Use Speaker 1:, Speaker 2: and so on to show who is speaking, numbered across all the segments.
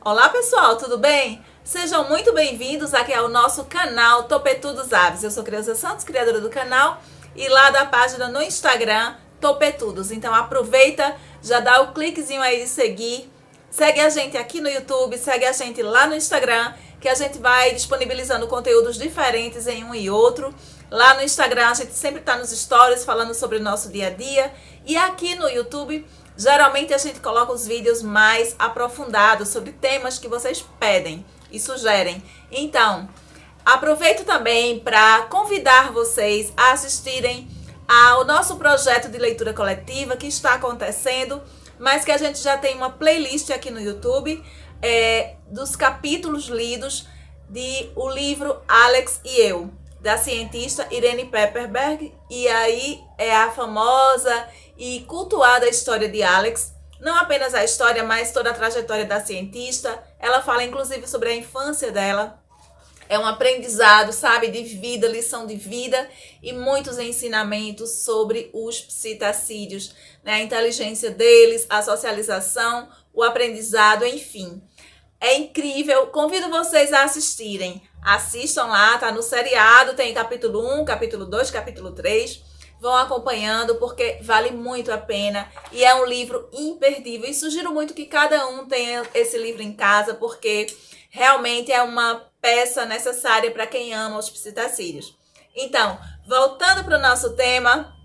Speaker 1: Olá pessoal, tudo bem? Sejam muito bem-vindos aqui ao nosso canal Topetudos Aves. Eu sou Creuza Santos, criadora do canal e lá da página no Instagram Topetudos. Então aproveita, já dá o cliquezinho aí de seguir, segue a gente aqui no YouTube, segue a gente lá no Instagram, que a gente vai disponibilizando conteúdos diferentes em um e outro. Lá no Instagram a gente sempre está nos stories falando sobre o nosso dia a dia e aqui no YouTube geralmente a gente coloca os vídeos mais aprofundados sobre temas que vocês pedem e sugerem. Então, aproveito também para convidar vocês a assistirem ao nosso projeto de leitura coletiva que está acontecendo, mas que a gente já tem uma playlist aqui no YouTube dos capítulos lidos de o livro Alex e Eu, da cientista Irene Pepperberg. E aí é a famosa e cultuada história de Alex, não apenas a história, mas toda a trajetória da cientista. Ela fala inclusive sobre a infância dela. É um aprendizado, sabe, de vida, lição de vida e muitos ensinamentos sobre os psitacídeos, né? A inteligência deles, a socialização, o aprendizado, enfim. É incrível, convido vocês a assistirem. Assistam lá, tá no seriado, tem capítulo 1, capítulo 2, capítulo 3. Vão acompanhando porque vale muito a pena e é um livro imperdível. E sugiro muito que cada um tenha esse livro em casa porque realmente é uma peça necessária para quem ama os psitacídeos. Então, voltando para o nosso tema,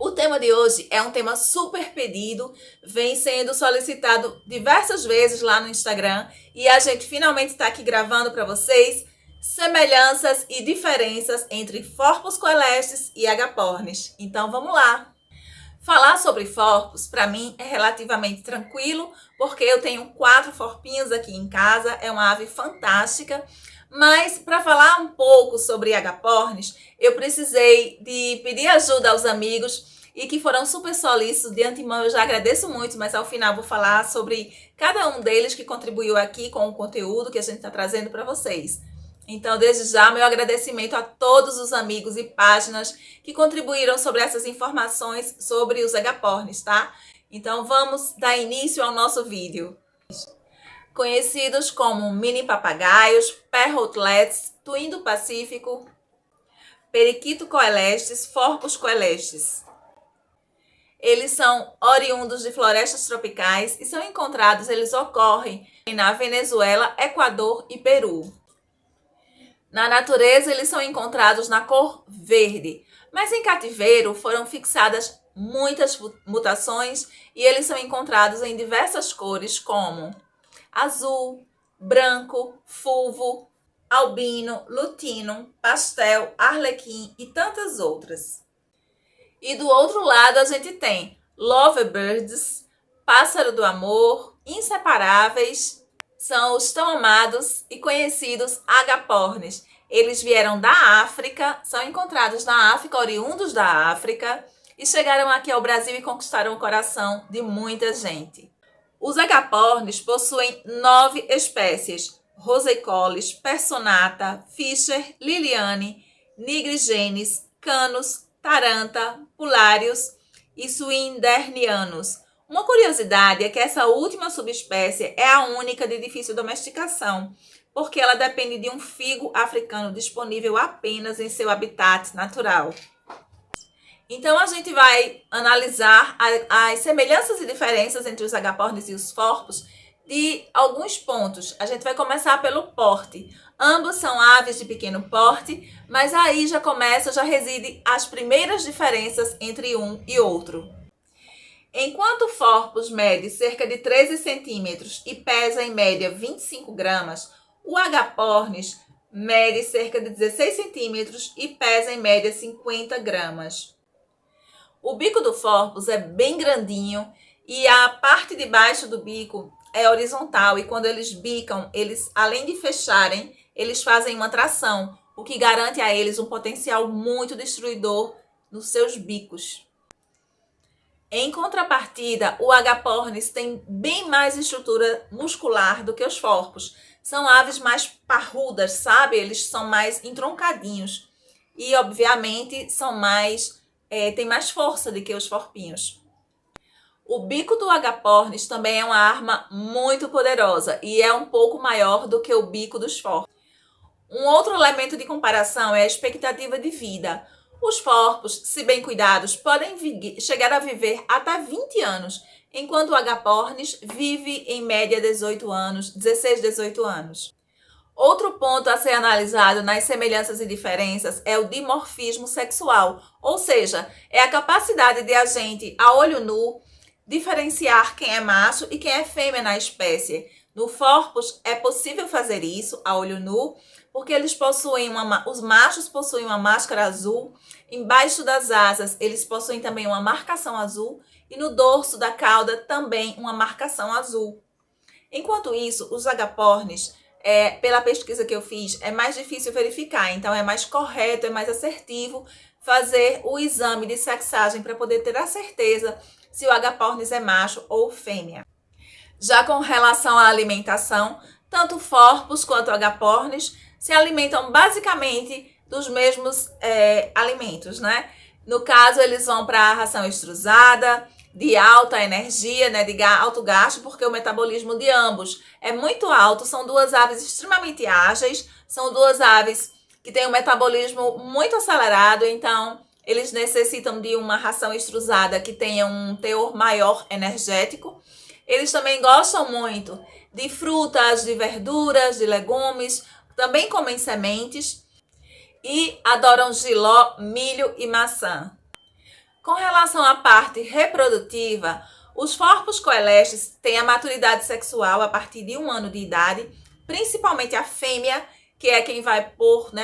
Speaker 1: o tema de hoje é um tema super pedido, vem sendo solicitado diversas vezes lá no Instagram e a gente finalmente está aqui gravando para vocês. Semelhanças e diferenças entre Forpus coelestes e agapornis. Então vamos lá! Falar sobre forpus para mim é relativamente tranquilo, porque eu tenho 4 forpinhos aqui em casa, é uma ave fantástica. Mas para falar um pouco sobre agapornis, eu precisei de pedir ajuda aos amigos e que foram super solícitos. De antemão eu já agradeço muito, mas ao final vou falar sobre cada um deles que contribuiu aqui com o conteúdo que a gente está trazendo para vocês. Então, desde já, meu agradecimento a todos os amigos e páginas que contribuíram sobre essas informações sobre os agapornis, tá? Então, vamos dar início ao nosso vídeo. Conhecidos como mini papagaios, perrotlets, tuim do Pacífico, periquito coelestes, forpus coelestes. Eles são oriundos de florestas tropicais e são encontrados, eles ocorrem na Venezuela, Equador e Peru. Na natureza, eles são encontrados na cor verde, mas em cativeiro foram fixadas muitas mutações e eles são encontrados em diversas cores como azul, branco, fulvo, albino, lutino, pastel, arlequim e tantas outras. E do outro lado a gente tem lovebirds, pássaro do amor, inseparáveis, são os tão amados e conhecidos agapornis. Eles vieram da África, são encontrados na África, oriundos da África, e chegaram aqui ao Brasil e conquistaram o coração de muita gente. Os agapornis possuem 9 espécies: Roseicolis, Personata, Fischer, Liliane, Nigrigenes, Canus, Taranta, Pularius e Swindernianus. Uma curiosidade é que essa última subespécie é a única de difícil domesticação, porque ela depende de um figo africano disponível apenas em seu habitat natural. Então a gente vai analisar as semelhanças e diferenças entre os agapornis e os forpus de alguns pontos. A gente vai começar pelo porte. Ambos são aves de pequeno porte, mas aí já reside as primeiras diferenças entre um e outro. Enquanto o forpus mede cerca de 13 centímetros e pesa em média 25 gramas, o agapornis mede cerca de 16 centímetros e pesa em média 50 gramas. O bico do forpus é bem grandinho e a parte de baixo do bico é horizontal e quando eles bicam, eles, além de fecharem, eles fazem uma tração, o que garante a eles um potencial muito destruidor nos seus bicos. Em contrapartida, o agapornis tem bem mais estrutura muscular do que os forpus. São aves mais parrudas, sabe? Eles são mais entroncadinhos e, obviamente, têm mais força do que os forpinhos. O bico do agapornis também é uma arma muito poderosa e é um pouco maior do que o bico dos forpos. Um outro elemento de comparação é a expectativa de vida. Os forpos, se bem cuidados, podem chegar a viver até 20 anos, enquanto o agapornis vive em média 18 anos, 16, 18 anos. Outro ponto a ser analisado nas semelhanças e diferenças é o dimorfismo sexual, ou seja, é a capacidade de a gente, a olho nu, diferenciar quem é macho e quem é fêmea na espécie. No Forpus é possível fazer isso a olho nu, porque eles possuem os machos possuem uma máscara azul, embaixo das asas eles possuem também uma marcação azul e no dorso da cauda também uma marcação azul. Enquanto isso, os agapornis, pela pesquisa que eu fiz, é mais difícil verificar, então é mais correto, é mais assertivo fazer o exame de sexagem para poder ter a certeza se o agapornis é macho ou fêmea. Já com relação à alimentação, tanto Forpus quanto agapornis se alimentam basicamente dos mesmos alimentos, né? No caso, eles vão para a ração extrusada, de alta energia, né, de alto gasto, porque o metabolismo de ambos é muito alto. São duas aves extremamente ágeis, são duas aves que têm um metabolismo muito acelerado, então eles necessitam de uma ração extrusada que tenha um teor maior energético. Eles também gostam muito de frutas, de verduras, de legumes, também comem sementes e adoram jiló, milho e maçã. Com relação à parte reprodutiva, os Forpus coelestes têm a maturidade sexual a partir de 1 ano de idade, principalmente a fêmea, que é quem vai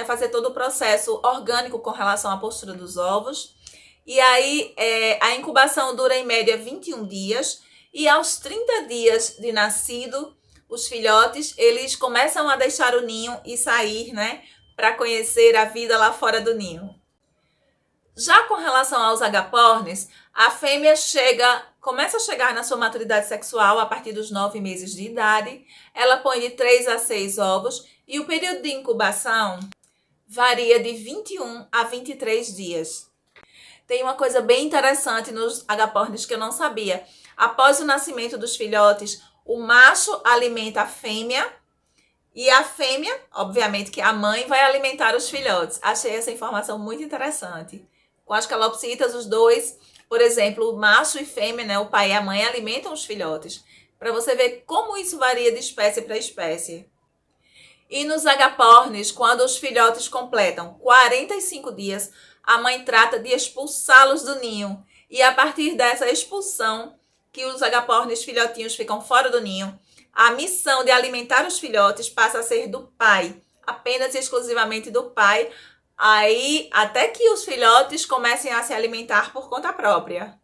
Speaker 1: fazer todo o processo orgânico com relação à postura dos ovos. E aí a incubação dura em média 21 dias e aos 30 dias de nascido, os filhotes eles começam a deixar o ninho e sair, para conhecer a vida lá fora do ninho. Já com relação aos agapornis, a fêmea começa a chegar na sua maturidade sexual a partir dos 9 meses de idade. Ela põe de 3 a 6 ovos e o período de incubação varia de 21 a 23 dias. Tem uma coisa bem interessante nos agapornis que eu não sabia. Após o nascimento dos filhotes, o macho alimenta a fêmea e a fêmea, obviamente que a mãe, vai alimentar os filhotes. Achei essa informação muito interessante. Com as calopsitas, os dois, por exemplo, o macho e fêmea, o pai e a mãe alimentam os filhotes. Para você ver como isso varia de espécie para espécie. E nos agapornis, quando os filhotes completam 45 dias, a mãe trata de expulsá-los do ninho. E a partir dessa expulsão, que os agapornis filhotinhos ficam fora do ninho, a missão de alimentar os filhotes passa a ser do pai, apenas e exclusivamente do pai, aí até que os filhotes comecem a se alimentar por conta própria.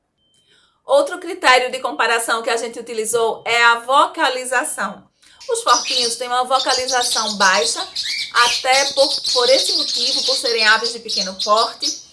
Speaker 1: Outro critério de comparação que a gente utilizou é a vocalização. Os porquinhos têm uma vocalização baixa, até por esse motivo, por serem aves de pequeno porte,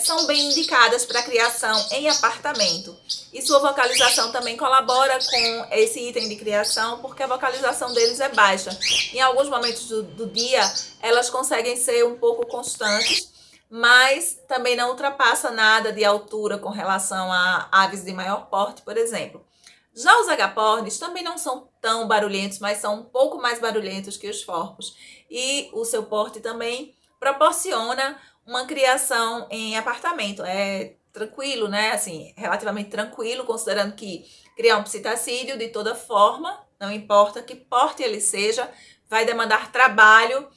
Speaker 1: são bem indicadas para criação em apartamento. E sua vocalização também colabora com esse item de criação, porque a vocalização deles é baixa. Em alguns momentos do dia, elas conseguem ser um pouco constantes, mas também não ultrapassa nada de altura com relação a aves de maior porte, por exemplo. Já os agapornis também não são tão barulhentos, mas são um pouco mais barulhentos que os forpos. E o seu porte também proporciona uma criação em apartamento. É tranquilo, assim, relativamente tranquilo, considerando que criar um psitacídeo de toda forma, não importa que porte ele seja, vai demandar trabalho,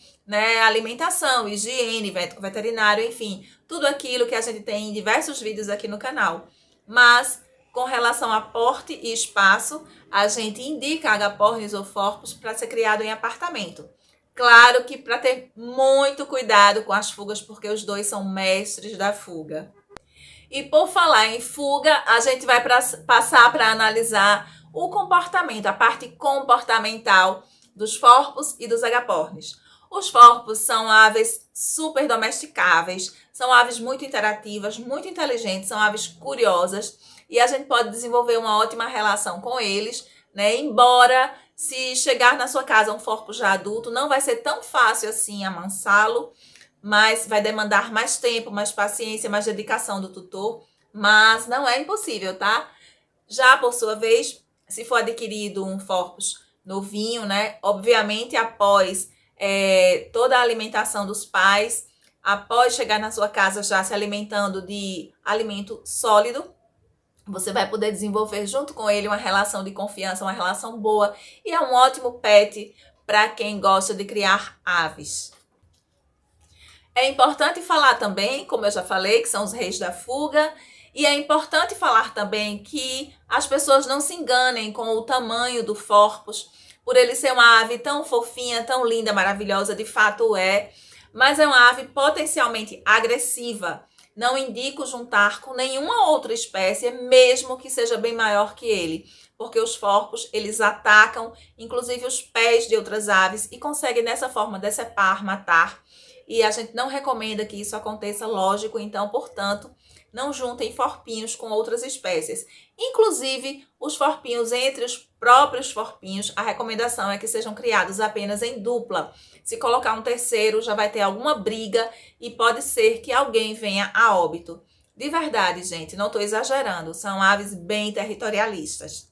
Speaker 1: alimentação, higiene, médico veterinário, enfim, tudo aquilo que a gente tem em diversos vídeos aqui no canal. Mas com relação a porte e espaço, a gente indica agapornis ou forpus para ser criado em apartamento. Claro que para ter muito cuidado com as fugas, porque os dois são mestres da fuga. E por falar em fuga, a gente vai passar para analisar o comportamento, a parte comportamental dos forpus e dos agapornis. Os forpus são aves super domesticáveis, são aves muito interativas, muito inteligentes, são aves curiosas e a gente pode desenvolver uma ótima relação com eles, embora se chegar na sua casa um forpus já adulto, não vai ser tão fácil assim amansá-lo, mas vai demandar mais tempo, mais paciência, mais dedicação do tutor, mas não é impossível, tá? Já por sua vez, se for adquirido um Forpus novinho, né? Obviamente após toda a alimentação dos pais, após chegar na sua casa já se alimentando de alimento sólido, você vai poder desenvolver junto com ele uma relação de confiança, uma relação boa, e é um ótimo pet para quem gosta de criar aves. É importante falar também, como eu já falei, que são os reis da fuga, e é importante falar também que as pessoas não se enganem com o tamanho do Forpus, por ele ser uma ave tão fofinha, tão linda, maravilhosa, de fato é, mas é uma ave potencialmente agressiva. Não indico juntar com nenhuma outra espécie, mesmo que seja bem maior que ele, porque os Forpus, eles atacam, inclusive os pés de outras aves, e conseguem dessa forma decepar, matar. E a gente não recomenda que isso aconteça, lógico, então, portanto, não juntem forpinhos com outras espécies. Inclusive, os forpinhos entre os próprios forpinhos, a recomendação é que sejam criados apenas em dupla. Se colocar um terceiro, já vai ter alguma briga e pode ser que alguém venha a óbito. De verdade, gente, não estou exagerando, são aves bem territorialistas.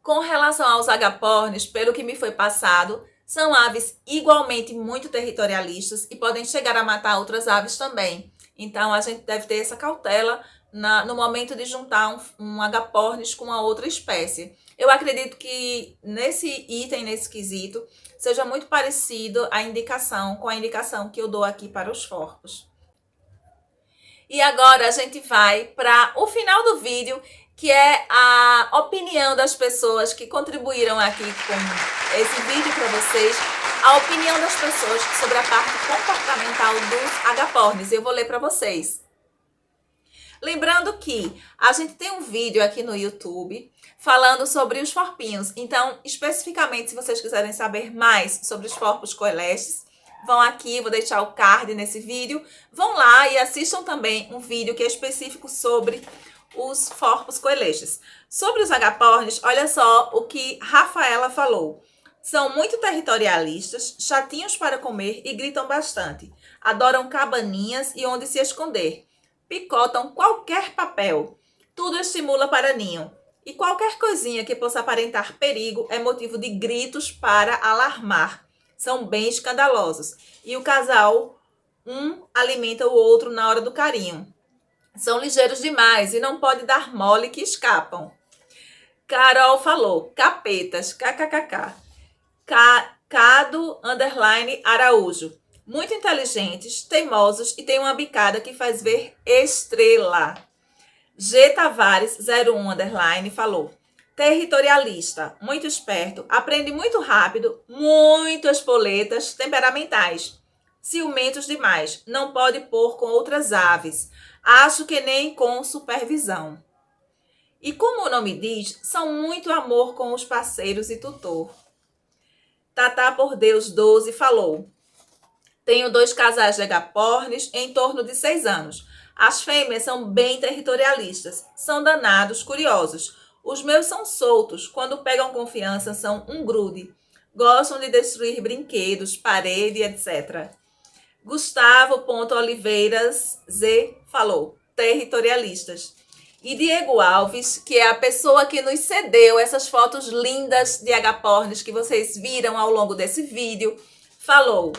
Speaker 1: Com relação aos agapornis, pelo que me foi passado, são aves igualmente muito territorialistas e podem chegar a matar outras aves também. Então, a gente deve ter essa cautela no momento de juntar um agapornis com uma outra espécie. Eu acredito que nesse item, nesse quesito, seja muito parecido a indicação com a indicação que eu dou aqui para os Forpus. E agora a gente vai para o final do vídeo, que é a opinião das pessoas que contribuíram aqui com esse vídeo para vocês, a opinião das pessoas sobre a parte comportamental dos agapornis. Eu vou ler para vocês. Lembrando que a gente tem um vídeo aqui no YouTube falando sobre os forpinhos. Então, especificamente, se vocês quiserem saber mais sobre os Forpus coelestes, vão aqui, vou deixar o card nesse vídeo. Vão lá e assistam também um vídeo que é específico sobre os Forpus coelestes. Sobre os agapornis, olha só o que Rafaela falou. São muito territorialistas, chatinhos para comer e gritam bastante. Adoram cabaninhas e onde se esconder. Picotam qualquer papel. Tudo estimula para ninho. E qualquer coisinha que possa aparentar perigo é motivo de gritos para alarmar. São bem escandalosos. E o casal, um alimenta o outro na hora do carinho. São ligeiros demais e não pode dar mole que escapam. Carol falou, capetas, kkkk. Cado, Araújo. Muito inteligentes, teimosos e tem uma bicada que faz ver estrela. G Tavares, 01, falou, territorialista, muito esperto, aprende muito rápido, muito espoletas, temperamentais. Ciumentos demais, não pode pôr com outras aves. Acho que nem com supervisão. E como o nome diz, são muito amor com os parceiros e tutor. Tatá por Deus 12 falou, tenho 2 casais de agapornis em torno de 6 anos. As fêmeas são bem territorialistas, são danados, curiosos. Os meus são soltos, quando pegam confiança são um grude. Gostam de destruir brinquedos, parede, etc. Gustavo Oliveiras Z falou, territorialistas. E Diego Alves, que é a pessoa que nos cedeu essas fotos lindas de agapornis que vocês viram ao longo desse vídeo, falou,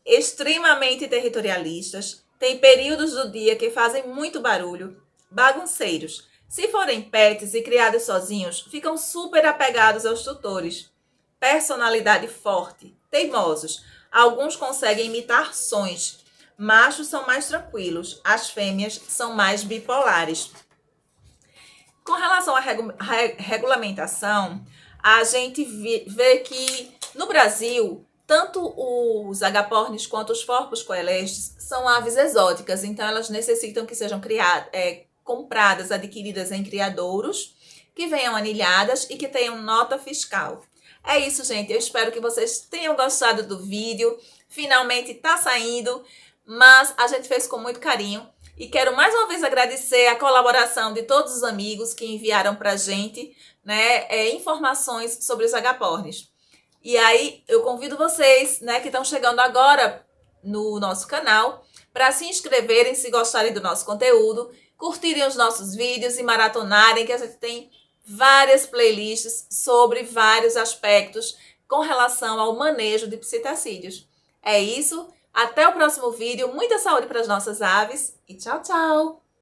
Speaker 1: extremamente territorialistas, tem períodos do dia que fazem muito barulho, bagunceiros. Se forem pets e criados sozinhos, ficam super apegados aos tutores. Personalidade forte, teimosos. Alguns conseguem imitar sons. Machos são mais tranquilos, as fêmeas são mais bipolares. Com relação à regulamentação, a gente vê que no Brasil, tanto os agapornis quanto os Forpus coelestes são aves exóticas, então elas necessitam que sejam compradas, adquiridas em criadouros, que venham anilhadas e que tenham nota fiscal. É isso, gente. Eu espero que vocês tenham gostado do vídeo. Finalmente está saindo, mas a gente fez com muito carinho. E quero mais uma vez agradecer a colaboração de todos os amigos que enviaram para a gente, né, informações sobre os agapornis. E aí eu convido vocês, né, que estão chegando agora no nosso canal, para se inscreverem se gostarem do nosso conteúdo, curtirem os nossos vídeos e maratonarem, que a gente tem várias playlists sobre vários aspectos com relação ao manejo de psitacídeos. É isso, até o próximo vídeo, muita saúde para as nossas aves e tchau, tchau!